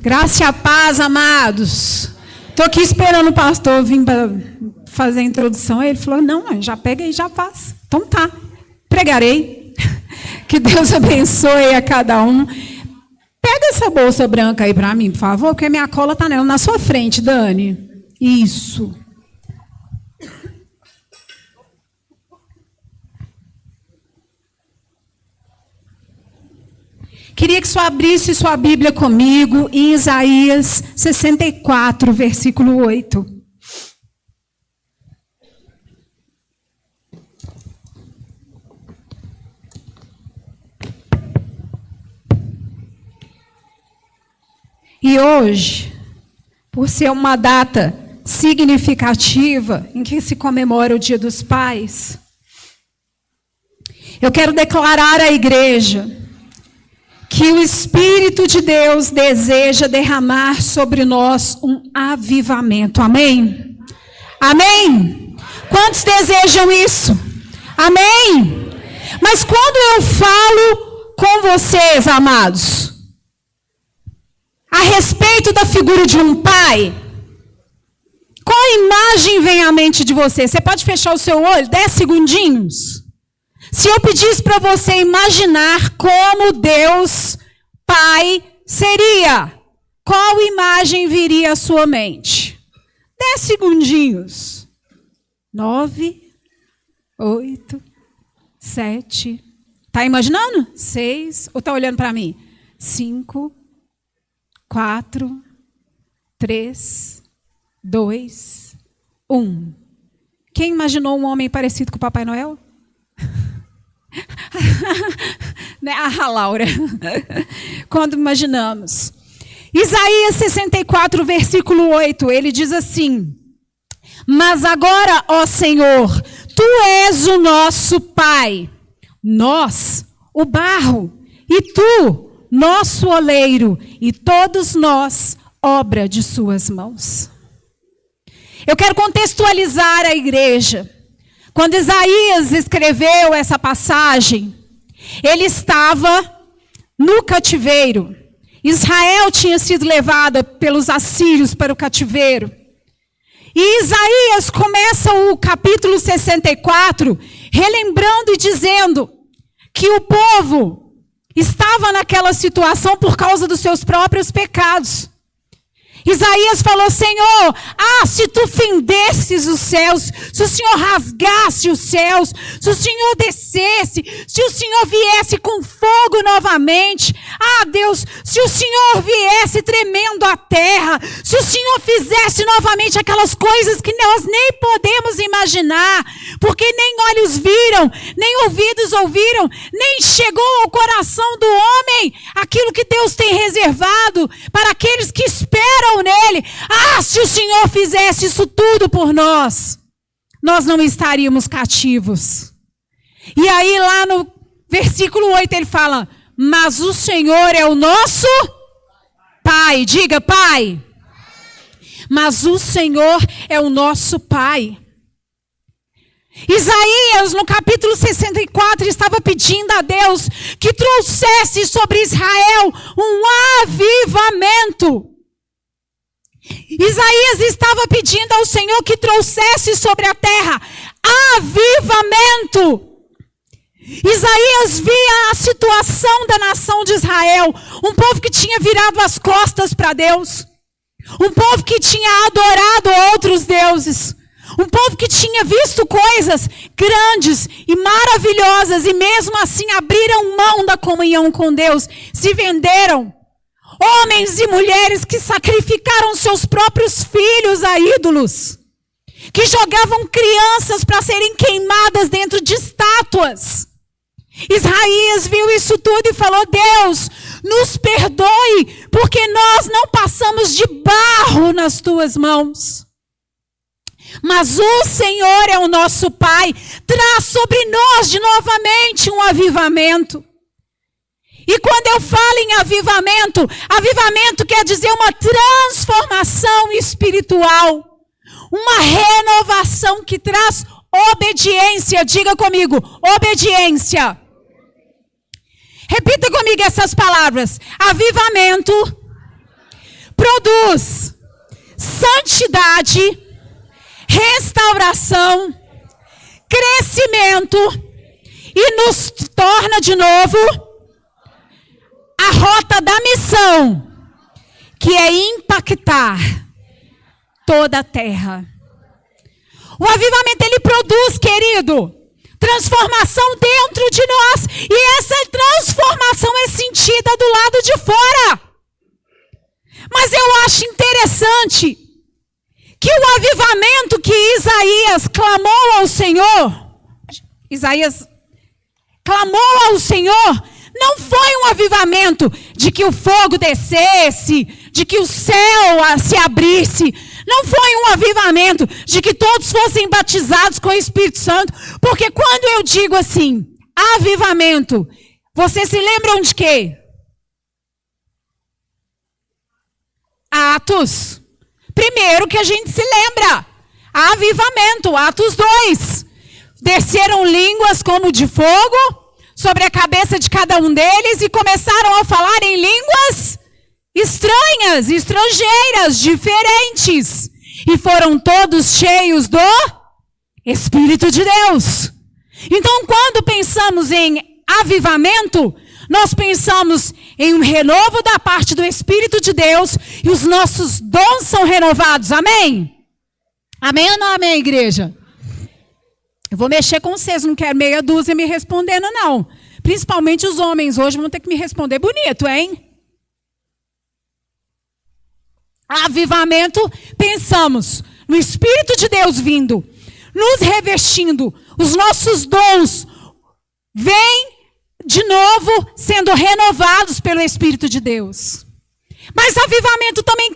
Graça e a paz, amados. Estou aqui esperando o pastor vir para fazer a introdução. Ele falou, não, já pega e já faz. Então tá, pregarei. Que Deus abençoe a cada um. Pega essa bolsa branca aí para mim, por favor, porque minha cola está nela. Na sua frente, Dani. Isso. Queria que você abrisse sua Bíblia comigo em Isaías 64, versículo 8. E hoje, por ser uma data significativa em que se comemora o Dia dos Pais, eu quero declarar à igreja que o Espírito de Deus deseja derramar sobre nós um avivamento. Amém? Amém? Quantos desejam isso? Amém? Mas quando eu falo com vocês, amados, a respeito da figura de um pai, qual imagem vem à mente de você? Você pode fechar o seu olho 10 segundinhos? Se eu pedisse para você imaginar como Deus Pai seria, qual imagem viria à sua mente? 10 segundinhos. 9, 8, 7. Está imaginando? 6. Ou está olhando para mim? 5, 4, 3, 2, 1. Quem imaginou um homem parecido com o Papai Noel? A Laura. Quando imaginamos. Isaías 64, versículo 8, ele diz assim: mas agora, ó Senhor, Tu és o nosso Pai, nós, o barro, e Tu, nosso oleiro, e todos nós, obra de Suas mãos. Eu quero contextualizar a igreja. Quando Isaías escreveu essa passagem, ele estava no cativeiro. Israel tinha sido levada pelos assírios para o cativeiro. E Isaías começa o capítulo 64, relembrando e dizendo que o povo estava naquela situação por causa dos seus próprios pecados. Isaías falou, Senhor, se Tu fendesses os céus, se o Senhor rasgasse os céus, se o Senhor descesse, se o Senhor viesse com fogo novamente, Deus, se o Senhor viesse tremendo a terra, se o Senhor fizesse novamente aquelas coisas que nós nem podemos imaginar, porque nem olhos viram, nem ouvidos ouviram, nem chegou ao coração do homem aquilo que Deus tem reservado para aqueles que esperam nele. Se o Senhor fizesse isso tudo por nós, nós não estaríamos cativos. E aí lá no versículo 8 ele fala, mas o Senhor é o nosso Pai. Diga, Pai. Mas o Senhor é o nosso Pai. Isaías, no capítulo 64, estava pedindo a Deus que trouxesse sobre Israel um avivamento. Isaías estava pedindo ao Senhor que trouxesse sobre a terra avivamento. Isaías via a situação da nação de Israel, um povo que tinha virado as costas para Deus, um povo que tinha adorado outros deuses, um povo que tinha visto coisas grandes e maravilhosas e mesmo assim abriram mão da comunhão com Deus, se venderam. Homens e mulheres que sacrificaram seus próprios filhos a ídolos, que jogavam crianças para serem queimadas dentro de estátuas. Isaías viu isso tudo e falou, Deus, nos perdoe, porque nós não passamos de barro nas Tuas mãos. Mas o Senhor é o nosso Pai, traz sobre nós de novamente um avivamento. E quando eu falo em avivamento, avivamento quer dizer uma transformação espiritual, uma renovação que traz obediência. Diga comigo, obediência. Repita comigo essas palavras. Avivamento produz santidade, restauração, crescimento e nos torna de novo a rota da missão, que é impactar toda a terra. O avivamento, ele produz, querido, transformação dentro de nós. E essa transformação é sentida do lado de fora. Mas eu acho interessante que o avivamento que Isaías clamou ao Senhor, Isaías clamou ao Senhor, não foi um avivamento de que o fogo descesse, de que o céu se abrisse. Não foi um avivamento de que todos fossem batizados com o Espírito Santo. Porque quando eu digo assim, avivamento, vocês se lembram de quê? Atos. Primeiro que a gente se lembra. Avivamento, Atos 2. Desceram línguas como de fogo sobre a cabeça de cada um deles e começaram a falar em línguas estranhas, estrangeiras, diferentes. E foram todos cheios do Espírito de Deus. Então, quando pensamos em avivamento, nós pensamos em um renovo da parte do Espírito de Deus e os nossos dons são renovados. Amém? Amém ou não amém, igreja? Eu vou mexer com vocês, não quero meia dúzia me respondendo, não. Principalmente os homens hoje vão ter que me responder bonito, hein? Avivamento, pensamos no Espírito de Deus vindo, nos revestindo, os nossos dons vêm de novo sendo renovados pelo Espírito de Deus. Mas avivamento também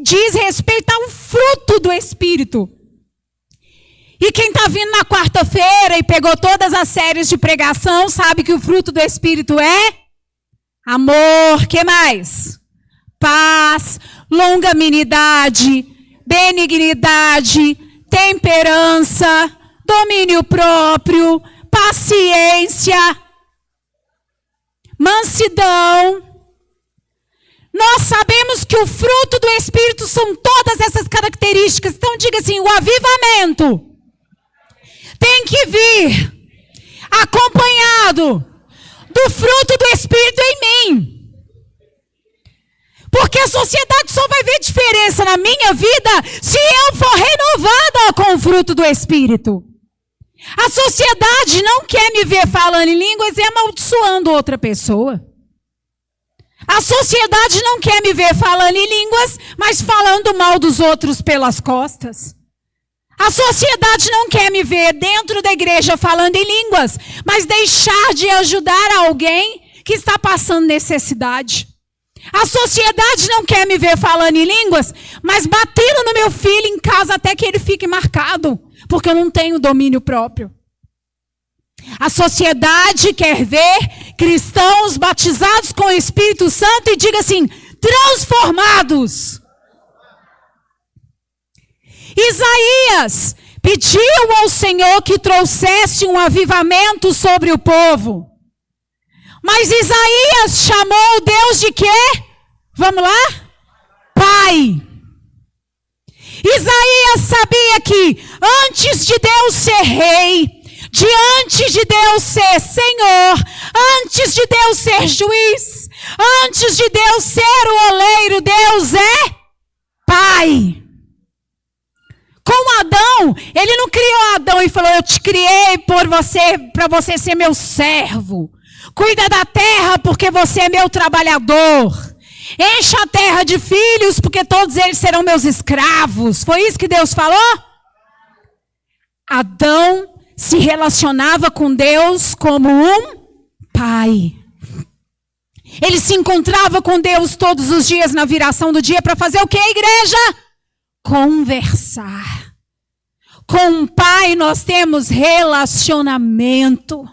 diz respeito ao fruto do Espírito. E quem está vindo na quarta-feira e pegou todas as séries de pregação, sabe que o fruto do Espírito é amor, que mais? Paz, longanimidade, benignidade, temperança, domínio próprio, paciência, mansidão. Nós sabemos que o fruto do Espírito são todas essas características. Então diga assim, o avivamento tem que vir acompanhado do fruto do Espírito em mim. Porque a sociedade só vai ver diferença na minha vida se eu for renovada com o fruto do Espírito. A sociedade não quer me ver falando em línguas e amaldiçoando outra pessoa. A sociedade não quer me ver falando em línguas, mas falando mal dos outros pelas costas. A sociedade não quer me ver dentro da igreja falando em línguas, mas deixar de ajudar alguém que está passando necessidade. A sociedade não quer me ver falando em línguas, mas batendo no meu filho em casa até que ele fique marcado, porque eu não tenho domínio próprio. A sociedade quer ver cristãos batizados com o Espírito Santo e diga assim, transformados. Isaías pediu ao Senhor que trouxesse um avivamento sobre o povo. Mas Isaías chamou Deus de quê? Vamos lá? Pai. Isaías sabia que antes de Deus ser rei, diante de Deus ser Senhor, antes de Deus ser juiz, antes de Deus ser o oleiro, Deus é Pai. Com Adão, ele não criou Adão e falou, eu te criei por você, para você ser meu servo. Cuida da terra porque você é meu trabalhador. Encha a terra de filhos porque todos eles serão meus escravos. Foi isso que Deus falou? Adão se relacionava com Deus como um pai. Ele se encontrava com Deus todos os dias na viração do dia para fazer o que, igreja? Conversar. Com um pai nós temos relacionamento.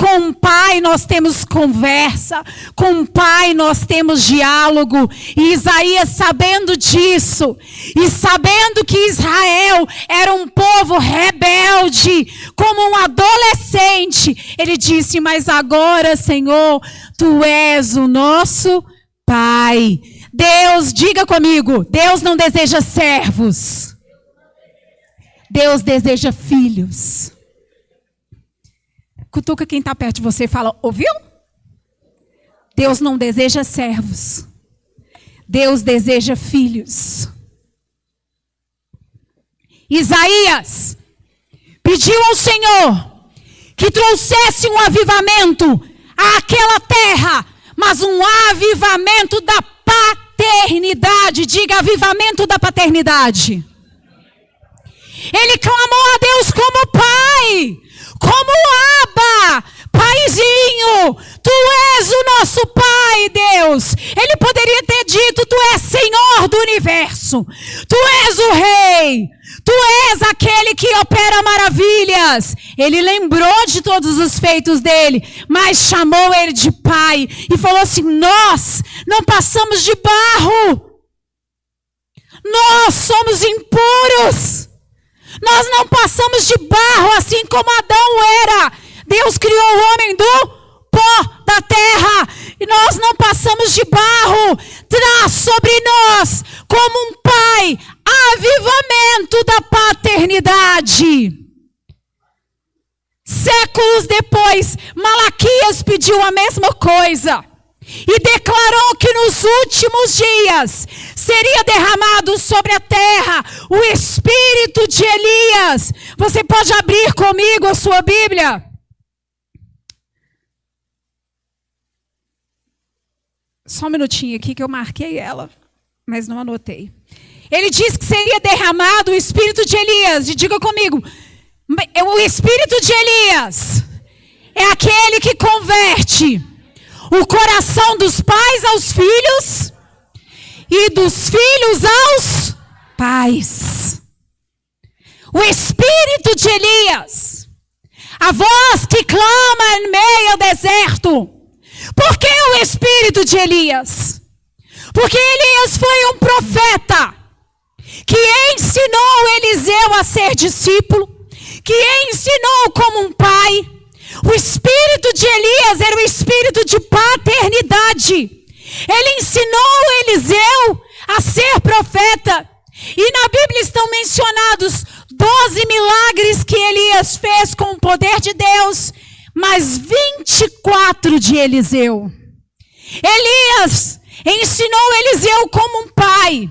Com um pai nós temos conversa, com um pai nós temos diálogo. E Isaías, sabendo disso, e sabendo que Israel era um povo rebelde, como um adolescente, ele disse, mas agora, Senhor, Tu és o nosso Pai. Deus, diga comigo, Deus não deseja servos. Deus deseja filhos. Cutuca quem está perto de você e fala, ouviu? Deus não deseja servos. Deus deseja filhos. Isaías pediu ao Senhor que trouxesse um avivamento àquela terra, mas um avivamento da paternidade. Diga, avivamento da paternidade. Ele clamou a Deus como pai, como Abba, paizinho, tu és o nosso pai, Deus. Ele poderia ter dito, tu és Senhor do universo, tu és o rei, tu és aquele que opera maravilhas. Ele lembrou de todos os feitos dele, mas chamou ele de pai e falou assim, nós não passamos de barro, nós somos impuros. Nós não passamos de barro, assim como Adão era. Deus criou o homem do pó da terra. E nós não passamos de barro. Traz sobre nós, como um pai, avivamento da paternidade. Séculos depois, Malaquias pediu a mesma coisa. E declarou que nos últimos dias seria derramado sobre a terra o espírito de Elias. Você pode abrir comigo a sua Bíblia? Só um minutinho aqui que eu marquei ela, mas não anotei. Ele diz que seria derramado o espírito de Elias. E diga comigo, o espírito de Elias é aquele que converte o coração dos pais aos filhos e dos filhos aos pais. O espírito de Elias, a voz que clama em meio ao deserto. Por que o espírito de Elias? Porque Elias foi um profeta que ensinou Eliseu a ser discípulo, que ensinou como um pai. O espírito de Elias era o espírito de paternidade. Ele ensinou Eliseu a ser profeta. E na Bíblia estão mencionados 12 milagres que Elias fez com o poder de Deus, mas 24 de Eliseu. Elias ensinou Eliseu como um pai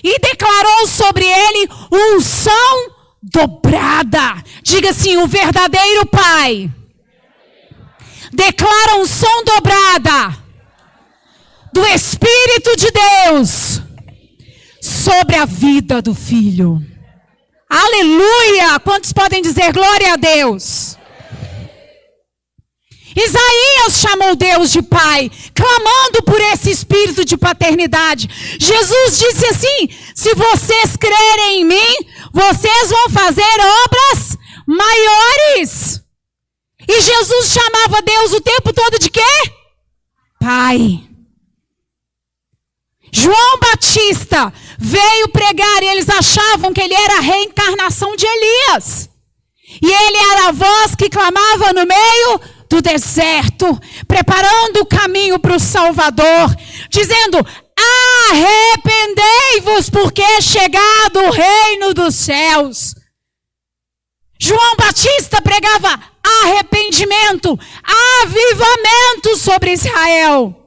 e declarou sobre ele unção dobrada. Diga assim, o verdadeiro pai declara unção dobrada do Espírito de Deus sobre a vida do filho. Aleluia! Quantos podem dizer glória a Deus? Isaías chamou Deus de pai, clamando por esse espírito de paternidade. Jesus disse assim, se vocês crerem em mim, vocês vão fazer obras maiores. E Jesus chamava Deus o tempo todo de quê? Pai. João Batista veio pregar e eles achavam que ele era a reencarnação de Elias. E ele era a voz que clamava no meio do deserto, preparando o caminho para o Salvador, dizendo, arrependei-vos porque é chegado o reino dos céus. João Batista pregava arrependimento, avivamento sobre Israel.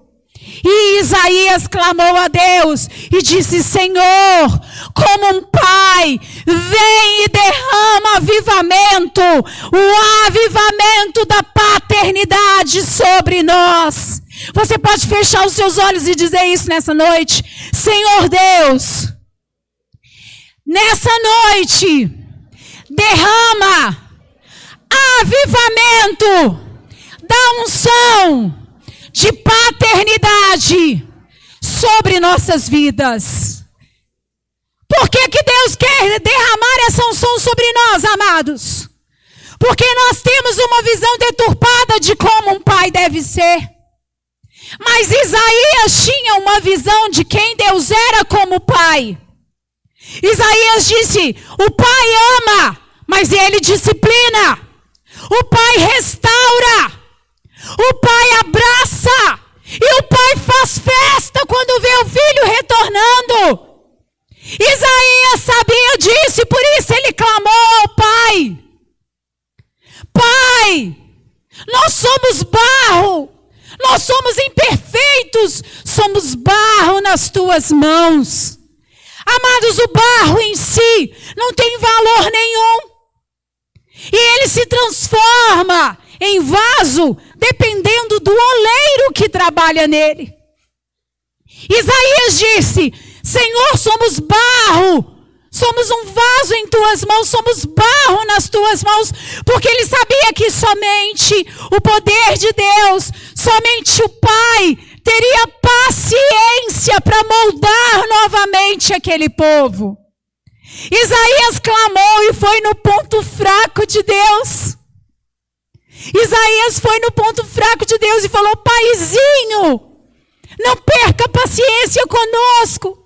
E Isaías clamou a Deus e disse, Senhor, como um pai, vem e derrama avivamento, o avivamento da paternidade sobre nós. Você pode fechar os seus olhos e dizer isso nessa noite. Senhor Deus, nessa noite, derrama avivamento da unção de paternidade sobre nossas vidas. Por que que Deus quer derramar essa unção sobre nós, amados? Porque nós temos uma visão deturpada de como um pai deve ser. Mas Isaías tinha uma visão de quem Deus era como pai. Isaías disse, o pai ama, mas ele disciplina. O pai restaura. O pai abraça E o pai faz festa quando vê o filho retornando. Isaías sabia disso e por isso ele clamou ao Pai. Pai, nós somos barro, nós somos imperfeitos, somos barro nas tuas mãos. Amados, o barro em si não tem valor nenhum. E ele se transforma em vaso dependendo do oleiro que trabalha nele. Isaías disse: Senhor, somos barro, somos um vaso em tuas mãos, somos barro nas tuas mãos, porque ele sabia que somente o poder de Deus, somente o Pai teria paciência para moldar novamente aquele povo. Isaías clamou e foi no ponto fraco de Deus. Isaías foi no ponto fraco de Deus e falou: Paizinho, não perca a paciência conosco.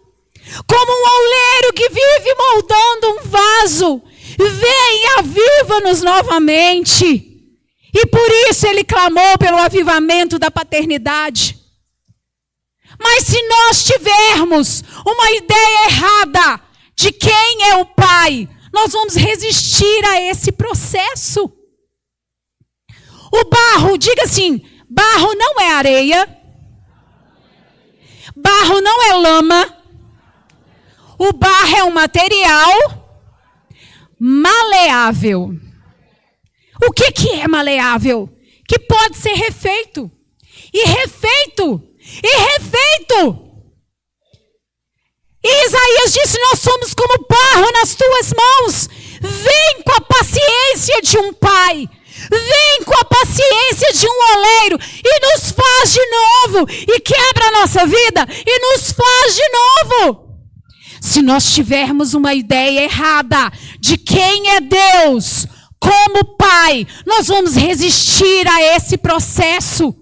Como um oleiro que vive moldando um vaso, vem e aviva-nos novamente. E por isso ele clamou pelo avivamento da paternidade. Mas se nós tivermos uma ideia errada de quem é o Pai, nós vamos resistir a esse processo. O barro, diga assim, barro não é areia, barro não é lama, o barro é um material maleável. O que é maleável? Que pode ser refeito. E refeito. E Isaías disse: nós somos como barro nas tuas mãos. Vem com a paciência de um pai. Vem com a paciência de um oleiro e nos faz de novo. E quebra a nossa vida e nos faz de novo. Se nós tivermos uma ideia errada de quem é Deus como Pai, nós vamos resistir a esse processo.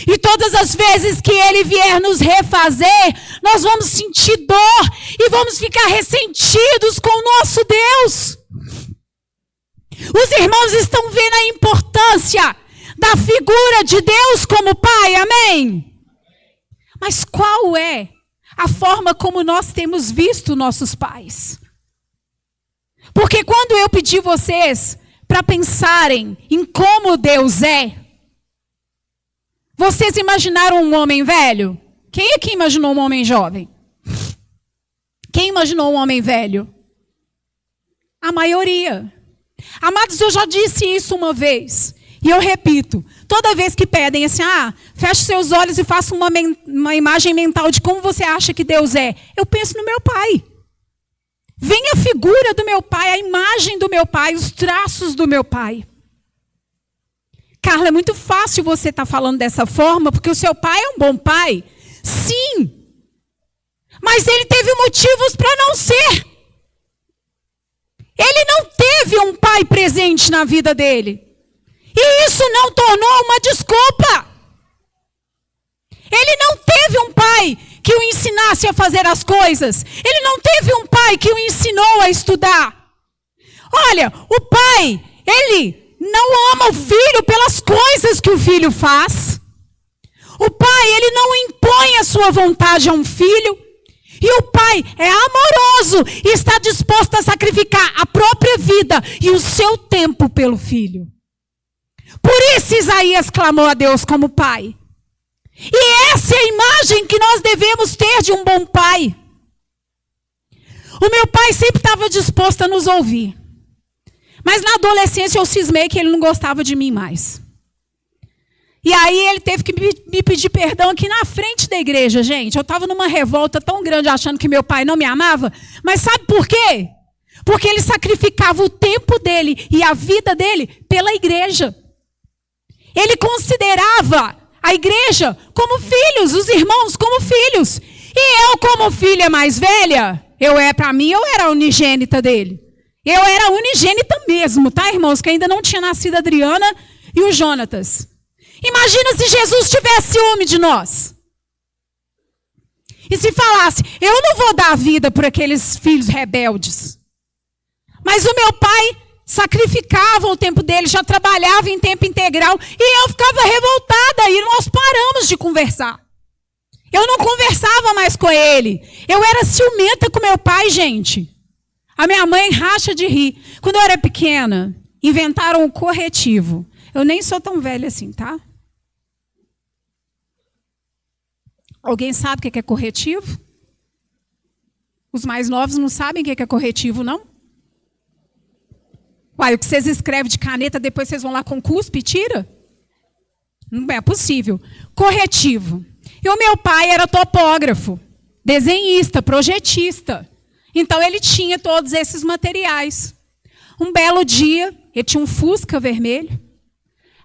E todas as vezes que Ele vier nos refazer, nós vamos sentir dor e vamos ficar ressentidos com o nosso Deus. Os irmãos estão vendo a importância da figura de Deus como Pai, amém? Mas qual é a forma como nós temos visto nossos pais? Porque quando eu pedi vocês para pensarem em como Deus é, vocês imaginaram um homem velho? Quem aqui imaginou um homem jovem? Quem imaginou um homem velho? A maioria. Amados, eu já disse isso uma vez. E eu repito. Toda vez que pedem assim, feche seus olhos e faça uma imagem mental de como você acha que Deus é. Eu penso no meu pai. Vem a figura do meu pai, a imagem do meu pai, os traços do meu pai. Carla, é muito fácil você estar falando dessa forma, porque o seu pai é um bom pai. Sim. Mas ele teve motivos para não ser. Ele não teve um pai presente na vida dele. E isso não tornou uma desculpa. Ele não teve um pai que o ensinasse a fazer as coisas. Ele não teve um pai que o ensinou a estudar. Olha, o pai, ele não ama o filho pelas coisas que o filho faz. O pai, ele não impõe a sua vontade a um filho. E o pai é amoroso e está disposto a sacrificar a própria vida e o seu tempo pelo filho. Por isso Isaías clamou a Deus como pai. E essa é a imagem que nós devemos ter de um bom pai. O meu pai sempre estava disposto a nos ouvir. Mas na adolescência eu cismei que ele não gostava de mim mais. E aí ele teve que me pedir perdão aqui na frente da igreja, gente. Eu estava numa revolta tão grande achando que meu pai não me amava. Mas sabe por quê? Porque ele sacrificava o tempo dele e a vida dele pela igreja. Ele considerava a igreja como filhos, os irmãos como filhos. E eu, como filha mais velha, para mim, eu era a unigênita dele. Eu era a unigênita mesmo, tá, irmãos? Que ainda não tinha nascido a Adriana e o Jonatas. Imagina se Jesus tivesse ciúme de nós. E se falasse, eu não vou dar a vida por aqueles filhos rebeldes. Mas o meu pai sacrificava o tempo dele, já trabalhava em tempo integral. E eu ficava revoltada e nós paramos de conversar. Eu não conversava mais com ele. Eu era ciumenta com meu pai, gente. A minha mãe racha de rir. Quando eu era pequena, inventaram um corretivo. Eu nem sou tão velha assim, tá? Alguém sabe o que é corretivo? Os mais novos não sabem o que é corretivo, não? Uai, o que vocês escrevem de caneta, depois vocês vão lá com cuspe e tira? Não é possível. Corretivo. E o meu pai era topógrafo, desenhista, projetista. Então ele tinha todos esses materiais. Um belo dia, ele tinha um Fusca vermelho.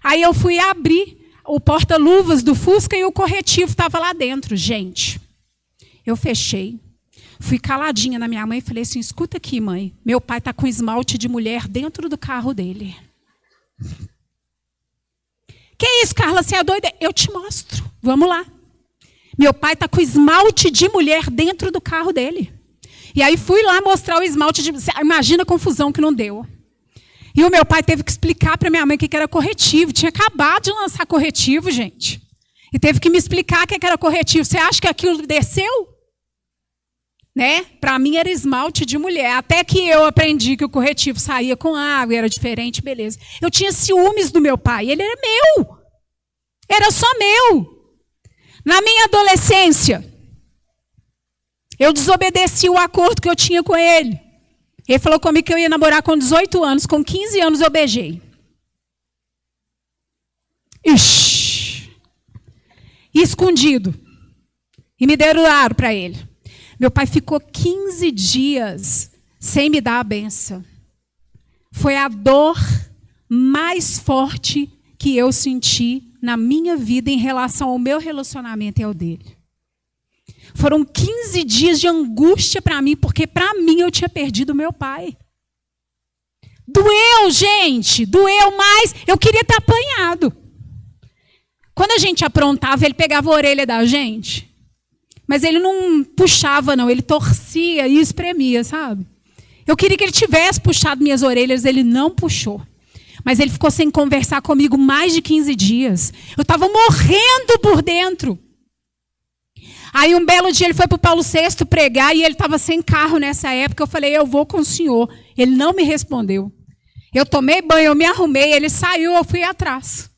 Aí eu fui abrir o porta-luvas do Fusca e o corretivo estava lá dentro. Gente, eu fechei. Fui caladinha na minha mãe e falei assim, escuta aqui, mãe. Meu pai está com esmalte de mulher dentro do carro dele. Que isso, Carla, você é doida? Eu te mostro. Vamos lá. Meu pai está com esmalte de mulher dentro do carro dele. E aí fui lá mostrar o esmalte de... Imagina a confusão que não deu. E o meu pai teve que explicar para minha mãe o que era corretivo. Tinha acabado de lançar corretivo, gente. E teve que me explicar o que era corretivo. Você acha que aquilo desceu? Né? Para mim era esmalte de mulher. Até que eu aprendi que o corretivo saía com água, era diferente, beleza. Eu tinha ciúmes do meu pai. Ele era meu. Era só meu. Na minha adolescência, eu desobedeci o acordo que eu tinha com ele. Ele falou comigo que eu ia namorar com 18 anos. Com 15 anos eu beijei. Ixi. Escondido. E me deram aro para ele. Meu pai ficou 15 dias sem me dar a benção. Foi a dor mais forte que eu senti na minha vida em relação ao meu relacionamento e ao dele. Foram 15 dias de angústia para mim, porque para mim eu tinha perdido meu pai. Doeu, gente, doeu, mas eu queria ter apanhado. Quando a gente aprontava, ele pegava a orelha da gente, mas ele não puxava, não, ele torcia e espremia, sabe? Eu queria que ele tivesse puxado minhas orelhas, ele não puxou. Mas ele ficou sem conversar comigo mais de 15 dias. Eu estava morrendo por dentro. Aí um belo dia ele foi para o Paulo VI pregar e ele estava sem carro nessa época. Eu falei, eu vou com o senhor. Ele não me respondeu. Eu tomei banho, eu me arrumei, ele saiu, eu fui atrás.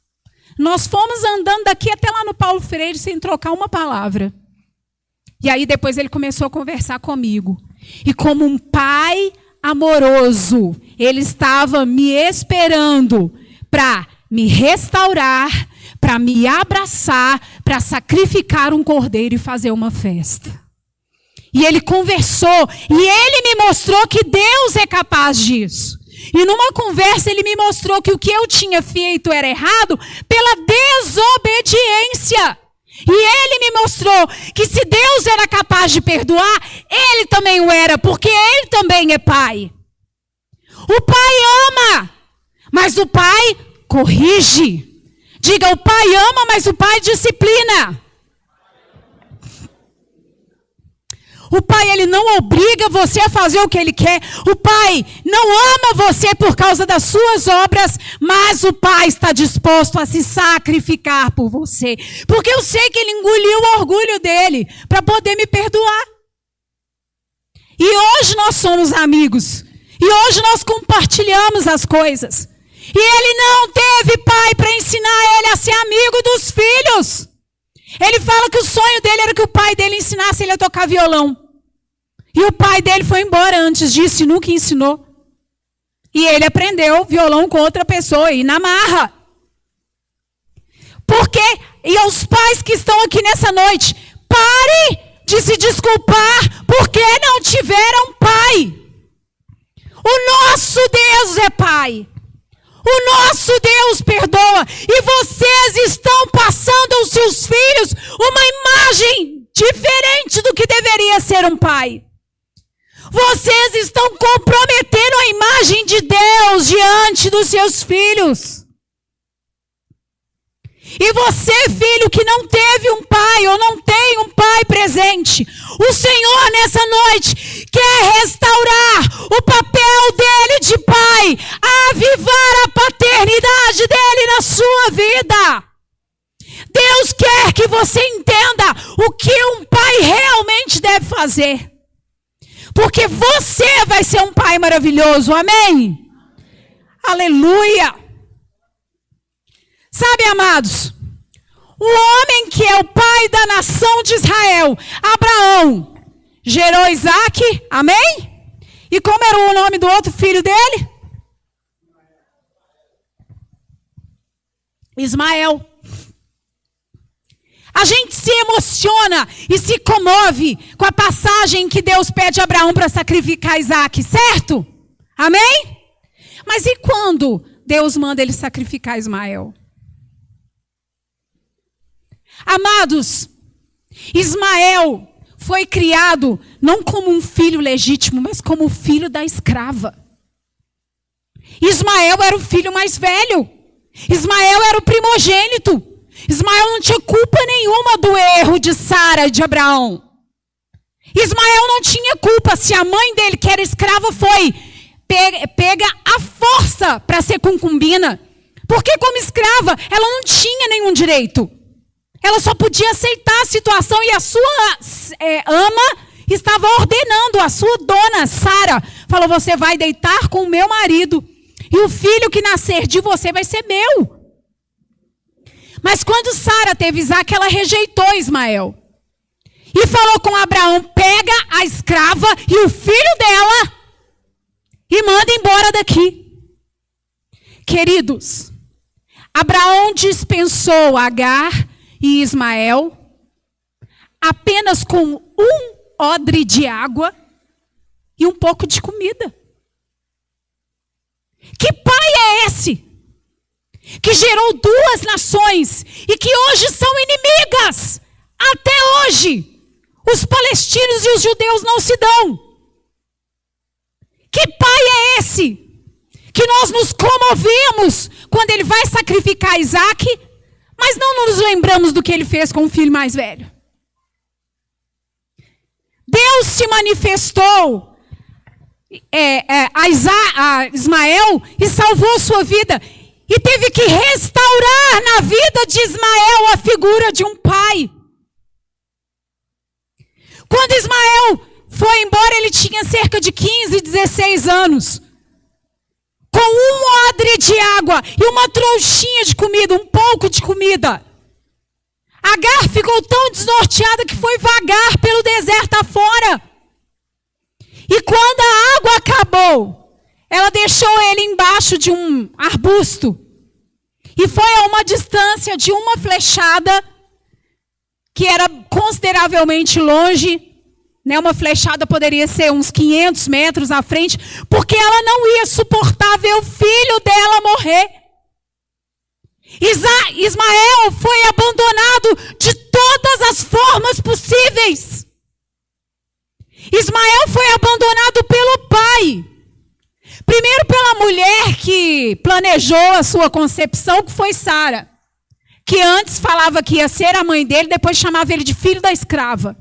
Nós fomos andando daqui até lá no Paulo Freire sem trocar uma palavra. E aí depois ele começou a conversar comigo. E como um pai amoroso, ele estava me esperando para me restaurar, para me abraçar, para sacrificar um cordeiro e fazer uma festa. E ele conversou, e ele me mostrou que Deus é capaz disso. E numa conversa ele me mostrou que o que eu tinha feito era errado pela desobediência. E ele me mostrou que se Deus era capaz de perdoar, ele também o era, porque ele também é pai. O pai ama, mas o pai corrige. Diga, o pai ama, mas o pai disciplina. O pai, ele não obriga você a fazer o que ele quer. O pai não ama você por causa das suas obras, mas o pai está disposto a se sacrificar por você. Porque eu sei que ele engoliu o orgulho dele para poder me perdoar. E hoje nós somos amigos. E hoje nós compartilhamos as coisas. E ele não teve pai para ensinar ele a ser amigo dos filhos. Ele fala que o sonho dele era que o pai dele ensinasse ele a tocar violão. E o pai dele foi embora antes disso e nunca ensinou. E ele aprendeu violão com outra pessoa e na marra. Por quê? E aos pais que estão aqui nessa noite, pare de se desculpar porque não tiveram pai. O nosso Deus é pai. O nosso Deus perdoa. E vocês estão passando aos seus filhos uma imagem diferente do que deveria ser um pai. Vocês estão comprometendo a imagem de Deus diante dos seus filhos. E você, filho, que não teve um pai ou não tem um pai presente, o Senhor nessa noite quer restaurar o papel dele de pai, avivar a paternidade dele na sua vida. Deus quer que você entenda o que um pai realmente deve fazer. Porque você vai ser um pai maravilhoso, amém? Aleluia! Sabe, amados, o homem que é o pai da nação de Israel, Abraão, gerou Isaac, amém? E como era o nome do outro filho dele? Ismael. A gente se emociona e se comove com a passagem que Deus pede a Abraão para sacrificar Isaac, certo? Amém? Mas e quando Deus manda ele sacrificar Ismael? Amados, Ismael foi criado não como um filho legítimo, mas como filho da escrava. Ismael era o filho mais velho. Ismael era o primogênito. Ismael não tinha culpa nenhuma do erro de Sara e de Abraão. Ismael não tinha culpa se a mãe dele, que era escrava, foi pega à força para ser concubina. Porque como escrava, ela não tinha nenhum direito. Ela só podia aceitar a situação e a sua ama estava ordenando, a sua dona, Sara, falou, você vai deitar com o meu marido e o filho que nascer de você vai ser meu. Mas quando Sara teve Isaac, ela rejeitou Ismael. E falou com Abraão, pega a escrava e o filho dela e manda embora daqui. Queridos, Abraão dispensou Agar e Ismael apenas com um odre de água e um pouco de comida. Que pai é esse? Que gerou duas nações e que hoje são inimigas. Até hoje, os palestinos e os judeus não se dão. Que pai é esse? Que nós nos comovemos quando ele vai sacrificar Isaac, mas não nos lembramos do que ele fez com o filho mais velho. Deus se manifestou a Ismael e salvou sua vida. E teve que restaurar na vida de Ismael a figura de um pai. Quando Ismael foi embora, ele tinha cerca de 15, 16 anos. Com um odre de água e uma trouxinha de comida, um pouco de comida. Agar ficou tão desnorteada que foi vagar pelo deserto afora. E quando a água acabou, ela deixou ele embaixo de um arbusto. E foi a uma distância de uma flechada, que era consideravelmente longe. Né? Uma flechada poderia ser uns 500 metros à frente, porque ela não ia suportar ver o filho dela morrer. Ismael foi abandonado de todas as formas possíveis. Ismael foi abandonado pelo pai. Primeiro pela mulher que planejou a sua concepção, que foi Sara. Que antes falava que ia ser a mãe dele, depois chamava ele de filho da escrava.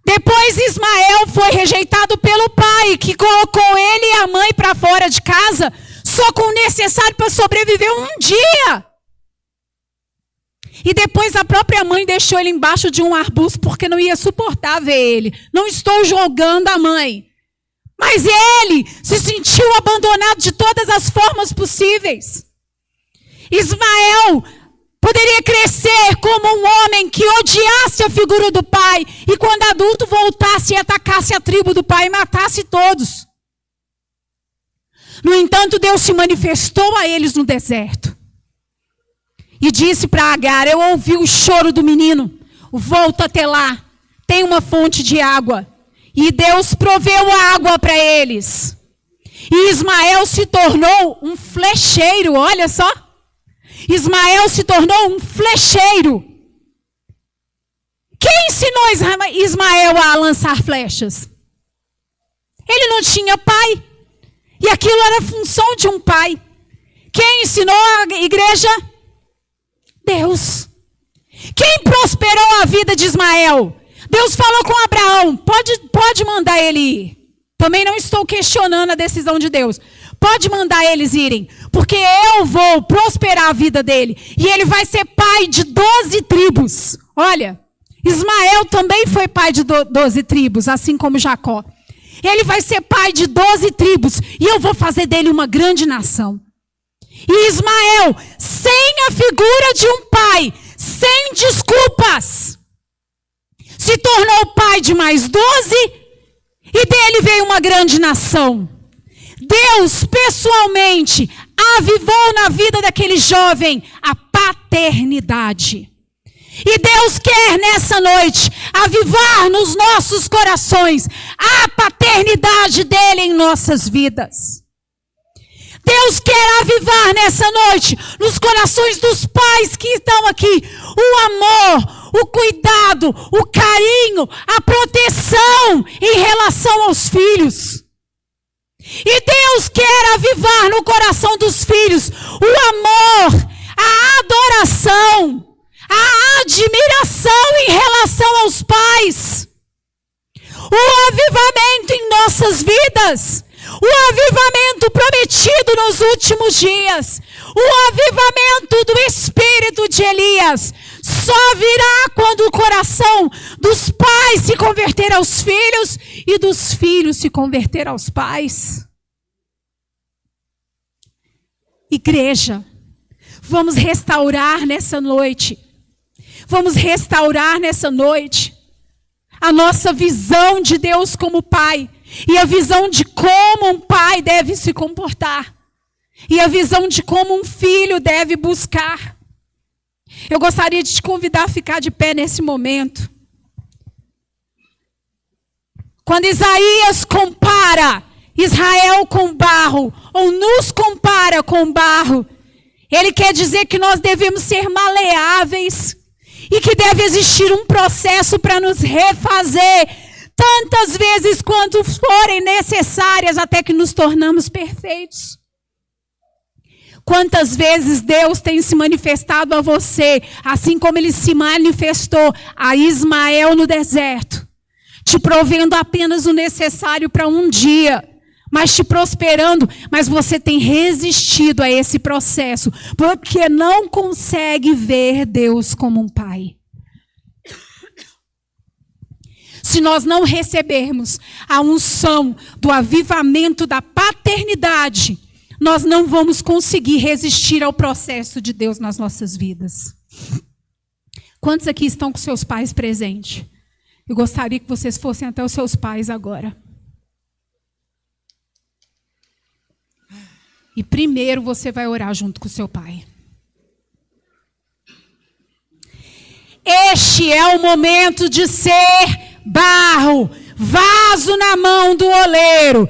Depois Ismael foi rejeitado pelo pai, que colocou ele e a mãe para fora de casa, só com o necessário para sobreviver um dia. E depois a própria mãe deixou ele embaixo de um arbusto, porque não ia suportar ver ele. Não estou julgando a mãe. Mas ele se sentiu abandonado de todas as formas possíveis. Ismael poderia crescer como um homem que odiasse a figura do pai e quando adulto voltasse e atacasse a tribo do pai e matasse todos. No entanto, Deus se manifestou a eles no deserto e disse para Agar, eu ouvi o choro do menino, volta até lá, tem uma fonte de água. E Deus proveu água para eles. E Ismael se tornou um flecheiro, olha só. Ismael se tornou um flecheiro. Quem ensinou Ismael a lançar flechas? Ele não tinha pai. E aquilo era função de um pai. Quem ensinou a igreja? Deus. Quem prosperou a vida de Ismael? Deus falou com Abraão, pode mandar ele ir. Também não estou questionando a decisão de Deus. pode mandar eles irem, porque eu vou prosperar a vida dele. E ele vai ser pai de 12 tribos. Olha, Ismael também foi pai de 12 tribos, assim como Jacó. Ele vai ser pai de 12 tribos, e eu vou fazer dele uma grande nação. E Ismael, sem a figura de um pai, sem desculpas, se tornou pai de mais 12, e dele veio uma grande nação. Deus, pessoalmente, avivou na vida daquele jovem a paternidade. E Deus quer nessa noite avivar nos nossos corações a paternidade dele em nossas vidas. Deus quer avivar nessa noite nos corações dos pais que estão aqui o amor, o cuidado, o carinho, a proteção em relação aos filhos. E Deus quer avivar no coração dos filhos o amor, a adoração, a admiração em relação aos pais. O avivamento em nossas vidas. O avivamento prometido nos últimos dias. O avivamento do espírito de Elias. Só virá quando o coração dos pais se converter aos filhos e dos filhos se converter aos pais. Igreja, vamos restaurar nessa noite. Vamos restaurar nessa noite a nossa visão de Deus como Pai. E a visão de como um pai deve se comportar. E a visão de como um filho deve buscar. Eu gostaria de te convidar a ficar de pé nesse momento. Quando Isaías compara Israel com barro, ou nos compara com barro, ele quer dizer que nós devemos ser maleáveis e que deve existir um processo para nos refazer tantas vezes quanto forem necessárias até que nos tornamos perfeitos. Quantas vezes Deus tem se manifestado a você, assim como Ele se manifestou a Ismael no deserto, te provendo apenas o necessário para um dia, mas te prosperando, mas você tem resistido a esse processo, porque não consegue ver Deus como um pai. Se nós não recebermos a unção do avivamento da paternidade, nós não vamos conseguir resistir ao processo de Deus nas nossas vidas. Quantos aqui estão com seus pais presentes? Eu gostaria que vocês fossem até os seus pais agora. E primeiro você vai orar junto com o seu pai. Este é o momento de ser barro, vaso na mão do oleiro.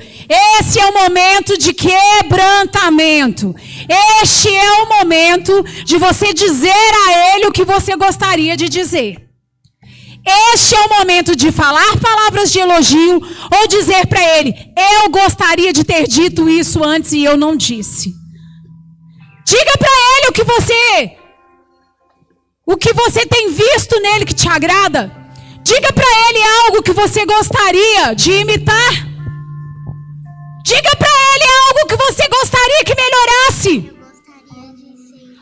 Esse é o momento de quebrantamento. Este é o momento de você dizer a ele o que você gostaria de dizer. Este é o momento de falar palavras de elogio ou dizer para ele: eu gostaria de ter dito isso antes e eu não disse. Diga para ele o que você tem visto nele que te agrada. Diga para ele algo que você gostaria de imitar. Diga para ele algo que você gostaria que melhorasse.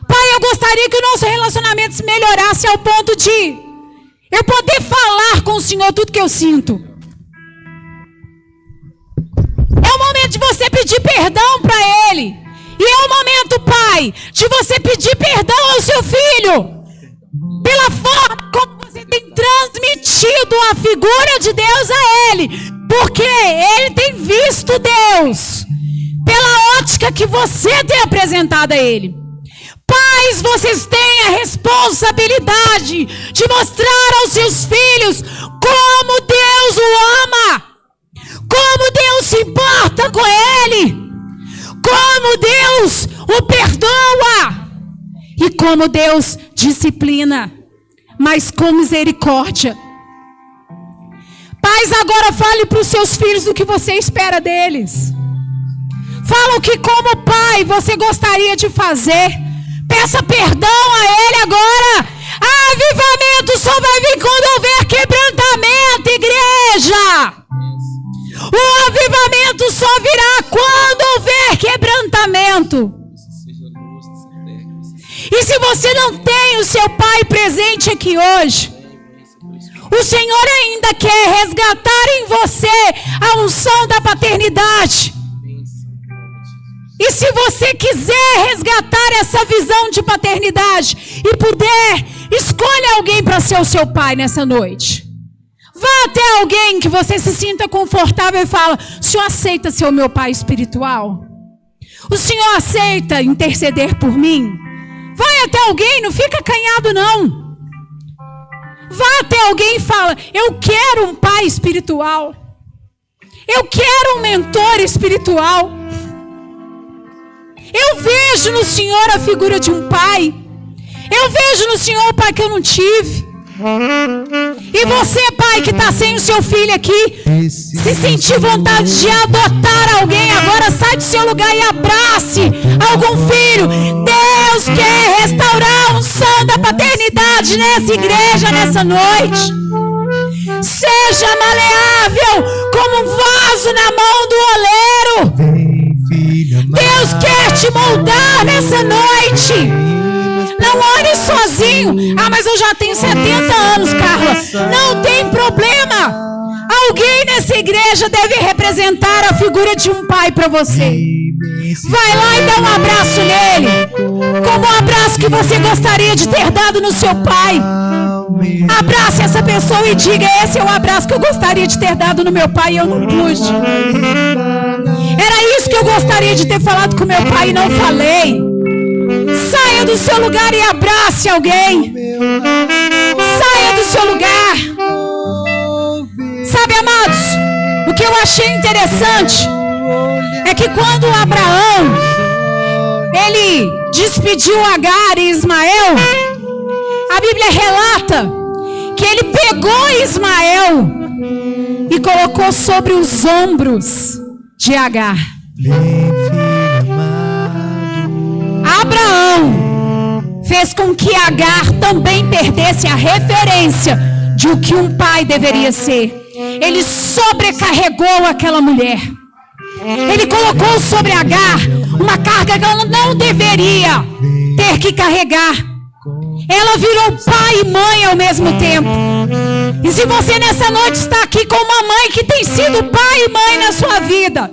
Pai, eu gostaria que o nosso relacionamento se melhorasse ao ponto de eu poder falar com o Senhor tudo que eu sinto. É o momento de você pedir perdão para Ele. E é o momento, Pai, de você pedir perdão ao seu filho. Pela forma como você tem transmitido a figura de Deus a Ele. Porque Ele tem visto Deus pela ótica que você tem apresentado a Ele. Pais, vocês têm a responsabilidade de mostrar aos seus filhos como Deus o ama, como Deus se importa com ele, como Deus o perdoa e como Deus disciplina, mas com misericórdia. Pais, agora fale para os seus filhos o que você espera deles. Fala o que como pai você gostaria de fazer. Peça perdão a Ele agora. Avivamento só vai vir quando houver quebrantamento, igreja. O avivamento só virá quando houver quebrantamento. E se você não tem o seu pai presente aqui hoje, o Senhor ainda quer resgatar em você a unção da paternidade. E se você quiser resgatar essa visão de paternidade e puder, escolha alguém para ser o seu pai nessa noite. Vá até alguém que você se sinta confortável e fala: o Senhor aceita ser o meu pai espiritual? O Senhor aceita interceder por mim? Vai até alguém, não fica acanhado não. Vá até alguém e fala: eu quero um pai espiritual. Eu quero um mentor espiritual. Eu vejo no Senhor a figura de um pai. Eu vejo no Senhor o pai que eu não tive. E você, pai, que está sem o seu filho aqui, se sentir vontade de adotar alguém, agora sai do seu lugar e abrace algum filho. Deus quer restaurar a unção da paternidade nessa igreja, nessa noite. Seja maleável como um vaso na mão do oleiro. Deus quer te moldar nessa noite. Não ore sozinho. Ah, mas eu já tenho 70 anos, Carla. Não tem problema. Alguém nessa igreja deve representar a figura de um pai para você. Vai lá e dá um abraço nele, como o abraço que você gostaria de ter dado no seu pai. Abrace essa pessoa e diga: esse é o abraço que eu gostaria de ter dado no meu pai e eu não pude. Era isso que eu gostaria de ter falado com meu pai e não falei. Saia do seu lugar e abrace alguém. Saia do seu lugar. Sabe, amados, o que eu achei interessante é que quando Abraão ele despediu Agar e Ismael, a Bíblia relata que ele pegou Ismael e colocou sobre os ombros de Agar. Abraão fez com que Agar também perdesse a referência de o que um pai deveria ser. Ele sobrecarregou aquela mulher. Ele colocou sobre Agar uma carga que ela não deveria ter que carregar. Ela virou pai e mãe ao mesmo tempo. E se você nessa noite está aqui com uma mãe que tem sido pai e mãe na sua vida,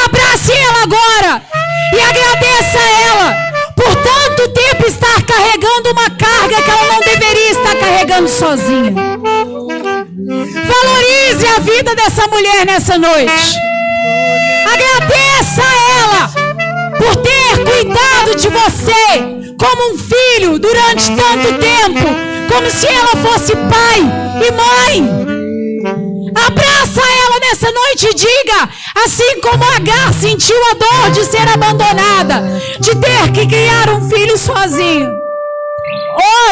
abrace ela agora e agradeça a ela por tanto tempo estar carregando uma carga que ela não deveria estar carregando sozinha. Valorize a vida dessa mulher nessa noite. Agradeça a ela por ter cuidado de você como um filho durante tanto tempo, como se ela fosse pai e mãe. Abraça ela nessa noite e diga: assim como Agar sentiu a dor de ser abandonada, de ter que criar um filho sozinho,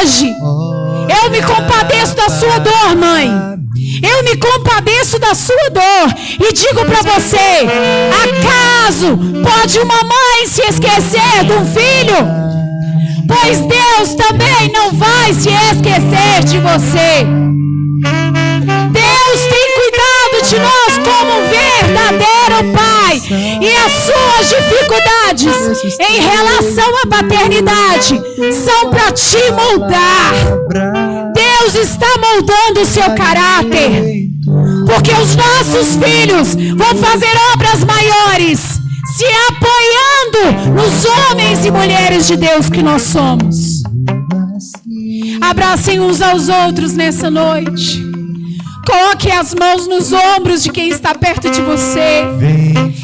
hoje eu me compadeço da sua dor, mãe. Eu me compadeço da sua dor e digo para você: acaso pode uma mãe se esquecer de um filho? Pois Deus também não vai se esquecer de você. Deus tem cuidado de nós como um verdadeiro pai. E as suas dificuldades em relação à paternidade são para te moldar. Deus está moldando o seu caráter. Porque os nossos filhos vão fazer obras maiores, se apoiando nos homens e mulheres de Deus que nós somos. Abracem uns aos outros nessa noite. Coloque as mãos nos ombros de quem está perto de você.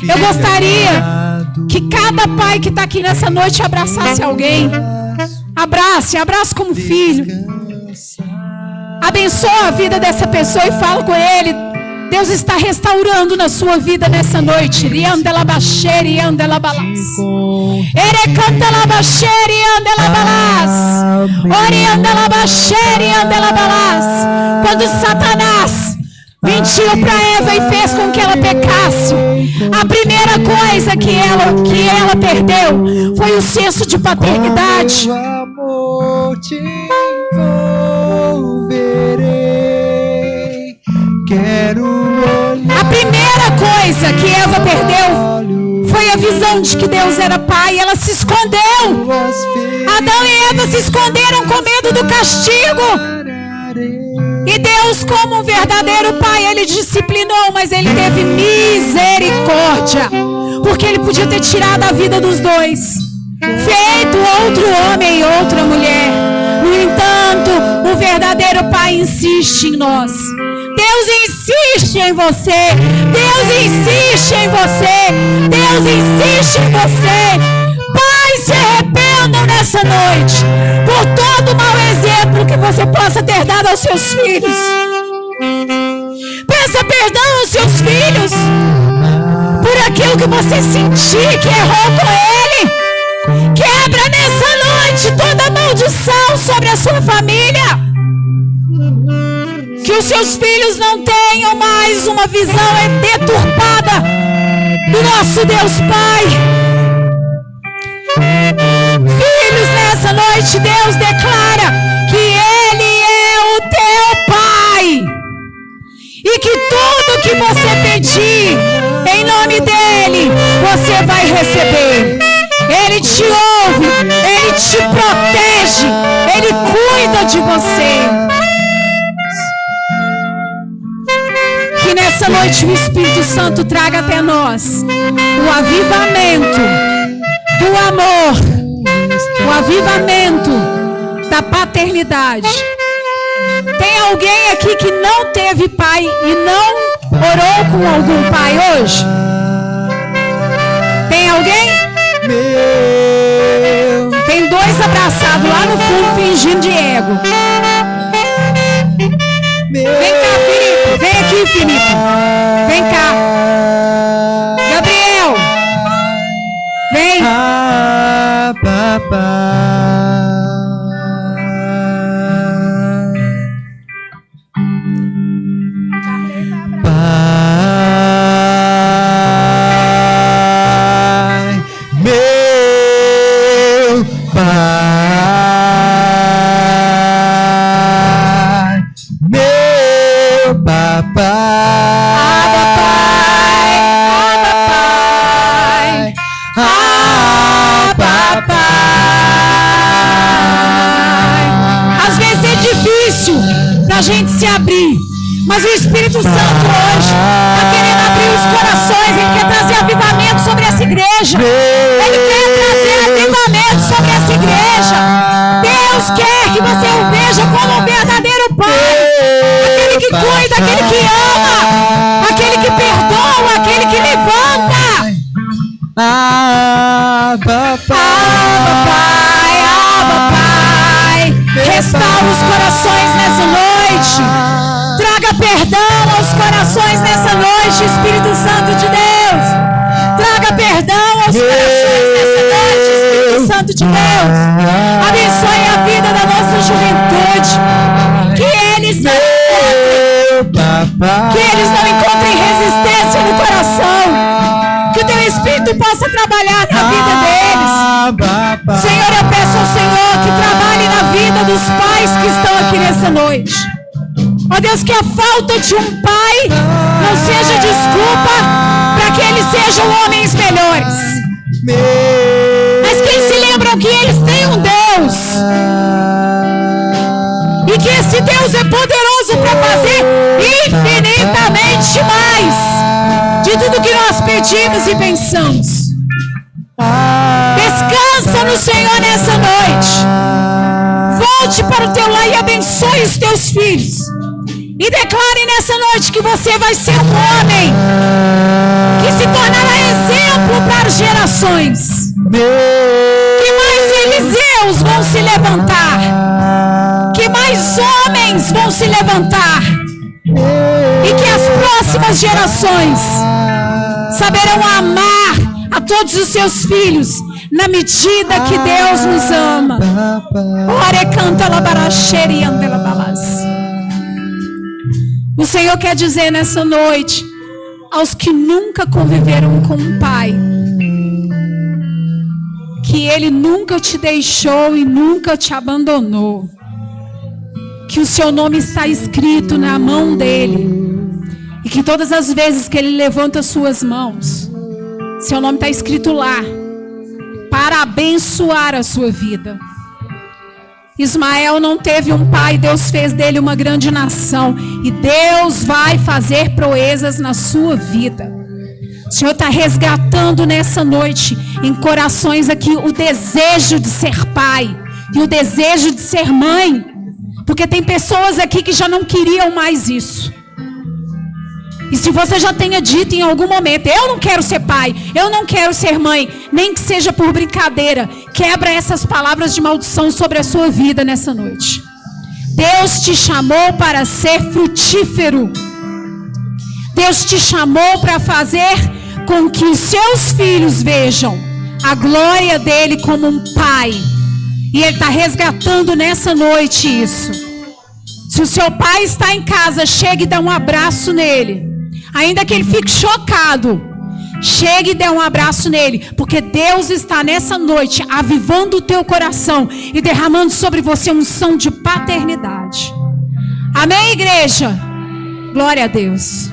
Eu gostaria que cada pai que está aqui nessa noite abraçasse alguém. Abrace como filho. Abençoa a vida dessa pessoa e fala com ele: Deus está restaurando na sua vida nessa noite. Quando Satanás mentiu para Eva e fez com que ela pecasse, a primeira coisa que ela perdeu foi o senso de paternidade. A primeira coisa que Eva perdeu foi a visão de que Deus era pai. Ela se escondeu. Adão e Eva se esconderam com medo do castigo. E Deus, como um verdadeiro pai, ele disciplinou, mas ele teve misericórdia, porque ele podia ter tirado a vida dos dois, feito outro homem e outra mulher. No entanto, o verdadeiro pai insiste em nós. Deus insiste em você. Deus insiste em você. Deus insiste em você. Pais, se arrependam nessa noite por todo o mau exemplo que você possa ter dado aos seus filhos. Peça perdão aos seus filhos por aquilo que você sentir que errou com ele. Quebra nessa noite toda maldição sobre a sua família. Que os seus filhos não tenham mais uma visão deturpada do nosso Deus Pai. Filhos, nessa noite Deus declara que Ele é o teu Pai, e que tudo que você pedir em nome dEle, você vai receber. Ele te ouve, Ele te protege, Ele cuida de você. Que nessa noite o Espírito Santo traga até nós o avivamento do amor, o avivamento da paternidade. Tem alguém aqui que não teve pai e não orou com algum pai hoje? Tem alguém? Tem dois abraçados lá no fundo fingindo de ego. Vem cá, Felipe. Vem aqui, Felipe. Vem cá. Gabriel. Vem. A gente se abrir, mas o Espírito Santo hoje está querendo abrir os corações. Ele quer trazer avivamento sobre essa igreja. Ele quer trazer avivamento sobre essa igreja. Deus quer que você o veja como um verdadeiro pai, aquele que cuida, aquele que ama, aquele que perdoa, aquele que levanta. Abba Pai, restaura os corações nessa noite. Traga perdão aos corações nessa noite, Espírito Santo de Deus. Traga perdão aos corações nessa noite, Espírito Santo de Deus. Abençoe a vida da nossa juventude. Que eles não encontrem resistência no coração. Que o teu Espírito possa trabalhar na vida deles. Senhor, eu peço ao Senhor que trabalhe na vida dos pais que estão aqui nessa noite. Ó Deus, que a falta de um pai não seja desculpa para que eles sejam homens melhores, mas que eles se lembram que eles têm um Deus, e que esse Deus é poderoso para fazer infinitamente mais de tudo que nós pedimos e pensamos. Descansa no Senhor nessa noite. Volte para o teu lar e abençoe os teus filhos. E declare nessa noite que você vai ser um homem que se tornará exemplo para as gerações. Que mais Eliseus vão se levantar. Que mais homens vão se levantar. E que as próximas gerações saberão amar a todos os seus filhos na medida que Deus nos ama. Ore canta labaraxeri e andela balas. O Senhor quer dizer nessa noite aos que nunca conviveram com um pai, que Ele nunca te deixou e nunca te abandonou, que o seu nome está escrito na mão dEle, E que todas as vezes que ele levanta suas mãos, seu nome está escrito lá, para abençoar a sua vida. Ismael não teve um pai, Deus fez dele uma grande nação. E Deus vai fazer proezas na sua vida. O Senhor está resgatando nessa noite, em corações aqui, o desejo de ser pai e o desejo de ser mãe. Porque tem pessoas aqui que já não queriam mais isso. E se você já tenha dito em algum momento, eu não quero ser pai, eu não quero ser mãe, nem que seja por brincadeira, quebra essas palavras de maldição sobre a sua vida nessa noite. Deus te chamou para ser frutífero. Deus te chamou para fazer com que os seus filhos vejam a glória dele como um pai. E ele está resgatando nessa noite isso. Se o seu pai está em casa, chegue e dá um abraço nele. Ainda que ele fique chocado, chegue e dê um abraço nele, porque Deus está nessa noite avivando o teu coração e derramando sobre você unção de paternidade. Amém, igreja? Glória a Deus.